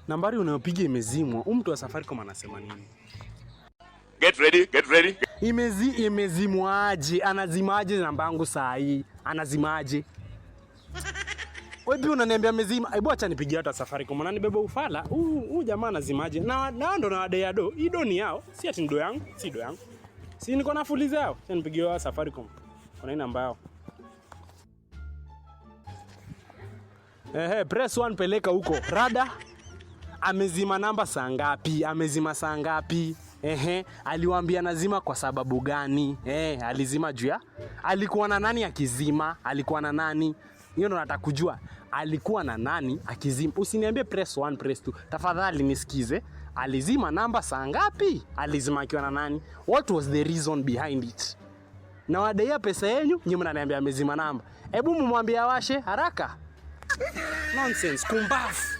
Nambari unayopiga imezimwa. Mtu wa Safaricom anasema nini? Get ready. Imezimwaje? Anazimaje namba yangu saa hii? Anazimaje? Wewe pia unaniambia amezima. Hebu acha nipigie hata Safaricom. Unanibeba ufala. Huyu jamaa anazimaje? Na ndo na wadai do. Hii do ni yao. Si ati ndo yangu. Si do yangu. Si niko na fuliza yao. Acha nipigie wa Safaricom. Kuna namba yao. Press 1 peleka huko. Rada. Amezima namba saa ngapi? Amezima saa ngapi? Aliwaambia nazima kwa sababu gani? Alizima juu ya alikuwa na nani akizima? Alikuwa na nani? Hiyo ndo nataka kujua. Alikuwa na nani akizima? Usiniambie press 1 press 2. Tafadhali nisikize. Alizima namba saa ngapi? Alizima akiwa na nani? What was the reason behind it? Na wadai pesa yenu, nyinyi mnaniambia amezima namba. Hebu mumwambie awashe haraka. Nonsense, kumbafu.